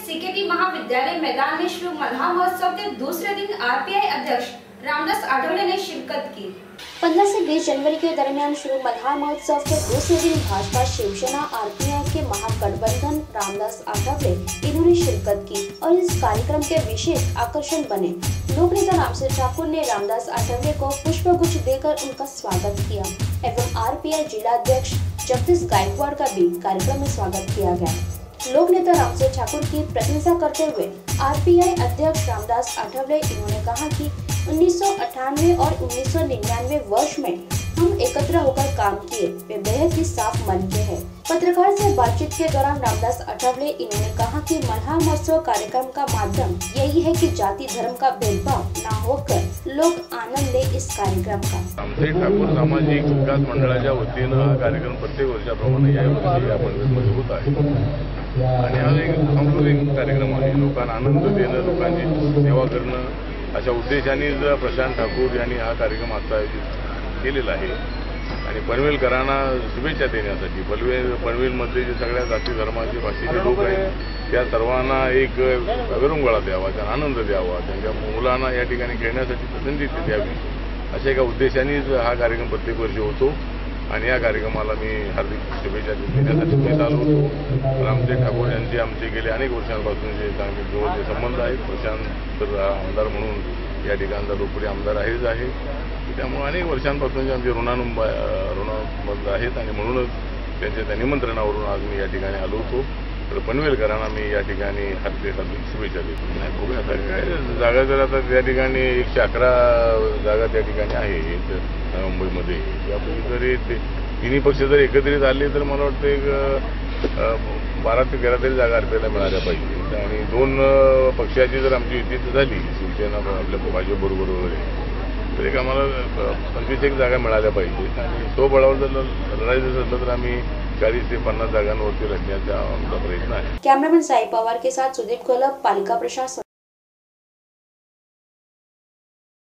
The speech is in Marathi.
सीकेटी महाविद्यालय मैदान में शुरू मल्हार महोत्सव के दूसरे दिन आरपीआई अध्यक्ष रामदास आठवले ने शिरकत की। 15 से 20 जनवरी के दरमियान शुरू मल्हार महोत्सव के दूसरे दिन भाजपा शिवसेना आरपीआई के महागठबंधन रामदास आठवले इन्होंने शिरकत की और इस कार्यक्रम के विशेष आकर्षण बने। लोक नेता रामसिंह ठाकुर ने रामदास आठवले को पुष्पगुच्छ देकर उनका स्वागत किया एवं आरपीआई जिला अध्यक्ष जगदीश गायकवाड़ का भी कार्यक्रम में स्वागत किया गया। लोक नेता रामसिंह ठाकुर की प्रशंसा करते हुए आरपीआई अध्यक्ष रामदास आठवले इन्होंने कहा कि 1998 और 1999 वर्ष में हम एकत्र होकर काम किए, वे बेहद ही साफ मन के हैं। पत्रकार से बातचीत के दौरान रामदास आठवले इन्होंने कहा कि मल्हार महोत्सव कार्यक्रम का माध्यम यही है कि जाति धर्म का भेदभाव न होकर लोग आनंद ले इस कार्यक्रम का। रामसिंह ठाकूर सामाजिक विकास मंडळाच्या वतीनं हा कार्यक्रम प्रत्येक वर्षाप्रमाणे या वर्षी आपण होत आहे आणि हा एक सांस्कृतिक कार्यक्रम आहे। लोकांना आनंद देणं, लोकांची सेवा करणं अशा उद्देशाने प्रशांत ठाकूर यांनी हा कार्यक्रम आता आयोजित केलेला आहे आणि पनवेलकरांना शुभेच्छा देण्यासाठी पनवेलमध्ये जे सगळ्या जाती धर्माचे भाषेचे लोक आहेत त्या सर्वांना एक विरंगुळा द्यावा, त्यांना आनंद द्यावा, त्यांच्या मुलांना या ठिकाणी खेळण्यासाठी संधी द्यावी अशा एका उद्देशाने हा कार्यक्रम प्रत्येक वर्षी होतो आणि या कार्यक्रमाला मी हार्दिक शुभेच्छा देण्यासाठी मी आलो होतो। रामसिंह ठाकूर यांचे आमचे गेले अनेक वर्षांपासून जे चांगले जवळचे संबंध आहेत। प्रशांत आमदार म्हणून या ठिकाणचा लोकप्रिय आमदार आहेच आहे, त्यामुळे अनेक वर्षांपासून आमचे ऋणानुबंध आहेत आणि म्हणूनच त्यांच्या निमंत्रणावरून आज मी या ठिकाणी आलो होतो। तर पनवेलकरांना मी या ठिकाणी हार्दिक शुभेच्छा देतो। नाही बघूया आता काय जागा जर आता त्या ठिकाणी 111 जागा त्या ठिकाणी आहे मुंबईमध्ये, त्यापैकी जरी तिन्ही पक्ष जर एकत्रित आले तर मला वाटतं एक 12 ते 13 तरी जागा आरपीआयला मिळाल्या पाहिजे आणि 2 पक्षाची जर आमची युती झाली शिवसेना आपल्या भाजपबरोबर वगैरे तर एक आम्हाला 25 जागा मिळाल्या पाहिजे आणि स्वबळावर जर लढायचं असलं तर आम्ही 40 ते 50 जागांवरती लढण्याचा आमचा प्रयत्न आहे। कैमरामैन साई पवार के साथ सुदीप कोलप, पालिका प्रशासन।